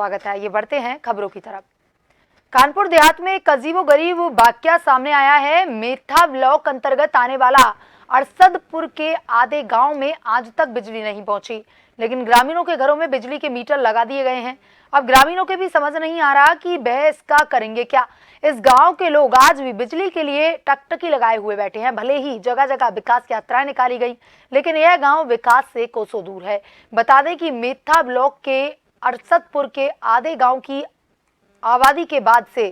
स्वागत है। ये बढ़ते हैं खबरों की तरफ। कानपुर देहात में एक अजीबोगरीब वाकया सामने आया है। मेथा ब्लॉक अंतर्गत आने वाला अरसदपुर के आधे गांव में आज तक बिजली नहीं पहुंची, लेकिन ग्रामीणों के घरों में बिजली के मीटर लगा दिए गए हैं। अब ग्रामीणों के भी समझ नहीं आ रहा कि वह इसका करेंगे क्या। इस गांव के लोग आज भी बिजली के लिए टकटकी लगाए हुए बैठे हैं। भले ही जगह जगह विकास यात्राएं निकाली गई, लेकिन यह गांव विकास से कोसों दूर है। बता दें कि मेथा ब्लॉक के अरसदपुर के आधे गांव की आबादी के बाद से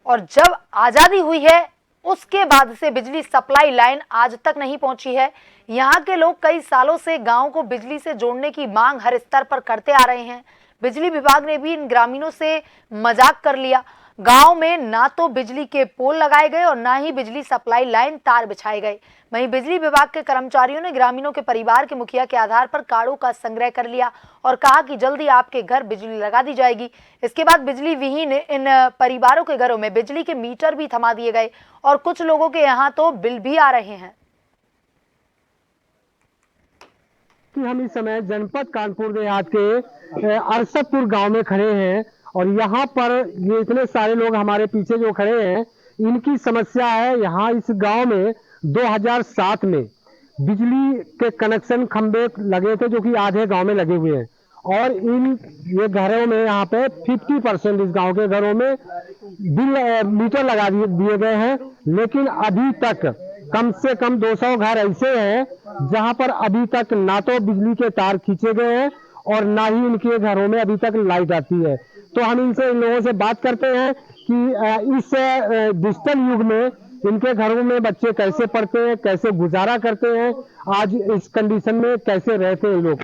और जब आजादी हुई है उसके बाद से बिजली सप्लाई लाइन आज तक नहीं पहुंची है। यहां के लोग कई सालों से गांव को बिजली से जोड़ने की मांग हर स्तर पर करते आ रहे हैं। बिजली विभाग ने भी इन ग्रामीणों से मजाक कर लिया। गांव में ना तो बिजली के पोल लगाए गए और ना ही बिजली सप्लाई लाइन तार बिछाए गए। वहीं बिजली विभाग के कर्मचारियों ने ग्रामीणों के परिवार के मुखिया के आधार पर कार्डों का संग्रह कर लिया और कहा कि जल्दी आपके घर बिजली लगा दी जाएगी। इसके बाद बिजली विहीन इन परिवारों के घरों में बिजली के मीटर भी थमा दिए गए और कुछ लोगों के यहाँ तो बिल भी आ रहे हैं। हम इस समय जनपद कानपुर देहात के अरसदपुर गांव में खड़े हैं और यहाँ पर ये इतने सारे लोग हमारे पीछे जो खड़े हैं, इनकी समस्या है। यहाँ इस गांव में 2007 में बिजली के कनेक्शन खंबे लगे थे जो कि आधे गांव में लगे हुए हैं और ये घरों में यहाँ पे 50% इस गांव के घरों में बिल मीटर लगा दिए गए हैं। लेकिन अभी तक कम से कम 200 घर ऐसे हैं जहां पर अभी तक ना तो बिजली के तार खींचे गए हैं और ना ही इनके घरों में अभी तक लाइट आती है। तो हम इन लोगों से बात करते हैं कि इस डिजिटल युग में इनके घरों में बच्चे कैसे पढ़ते हैं, कैसे गुजारा करते हैं, आज इस कंडीशन में कैसे रहते हैं लोग।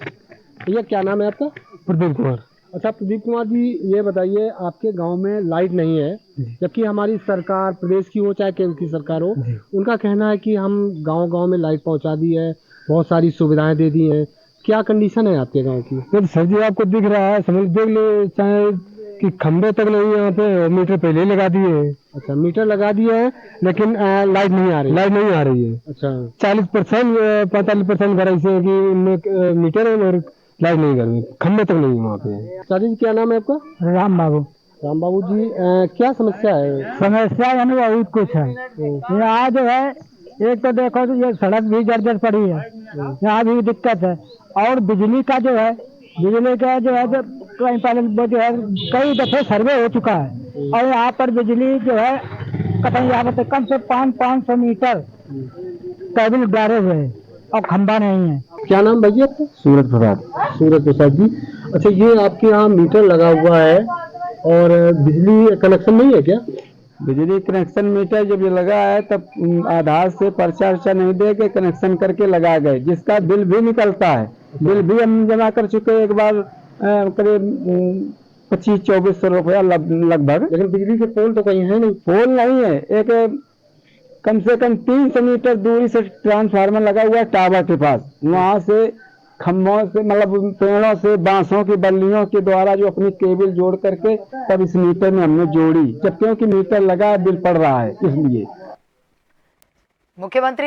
भैया क्या नाम है आपका? प्रदीप कुमार। अच्छा प्रदीप कुमार जी, ये बताइए आपके गांव में लाइट नहीं है, जबकि हमारी सरकार, प्रदेश की हो चाहे केंद्र की सरकार हो, उनका कहना है कि हम गांव-गांव में लाइट पहुंचा दी है, बहुत सारी सुविधाएं दे दी हैं। क्या कंडीशन है आपके गांव की? फिर सर जी आपको दिख रहा है, समझ देख ले, चाहे कि खंबे तक नहीं यहाँ पे मीटर पहले ही लगा दिए हैं। अच्छा, मीटर लगा दिए हैं लेकिन लाइट नहीं आ रही। लाइट नहीं आ रही है। अच्छा, 40% 45% घर ऐसे है कि इनमें मीटर है और लाइट नहीं कर, खंबे तक नहीं वहाँ पे। चाची जी क्या नाम है आपका? राम बाबू। राम बाबू जी, क्या समस्या है? समस्या यानी बहुत कुछ है यहाँ जो है। एक तो देखो तो ये सड़क भी जर्जर पड़ी है, यहाँ भी दिक्कत है। और बिजली का जो है जो कहीं पहले वो जो है कई दफे सर्वे हो चुका है और यहाँ पर बिजली जो है कहीं यहाँ पर कम से 500 मीटर केबल डाले हुए हैं और खंबा नहीं है। क्या नाम भैया आपका? सूरज प्रसाद। सूरज प्रसाद जी, अच्छा ये आपके यहाँ मीटर लगा हुआ है और बिजली कनेक्शन नहीं है क्या? बिजली कनेक्शन मीटर जब ये लगा है तब आधार से पर्चा वर्चा नहीं दे के कनेक्शन करके लगा गए, जिसका बिल भी निकलता है। बिल भी हम जमा कर चुके एक बार करीब 25-2400 रुपया लगभग। लेकिन बिजली के पोल तो कहीं है नहीं। पोल नहीं है, एक कम से कम 300 मीटर दूरी से ट्रांसफार्मर लगा हुआ है टावर के पास। वहां से खम्भों से मतलब पेड़ों से बांसों की बल्लियों के द्वारा जो अपनी केबल जोड़ करके तब इस मीटर में हमने जोड़ी, जब क्योंकि मीटर लगा बिल पड़ रहा है इसलिए। मुख्यमंत्री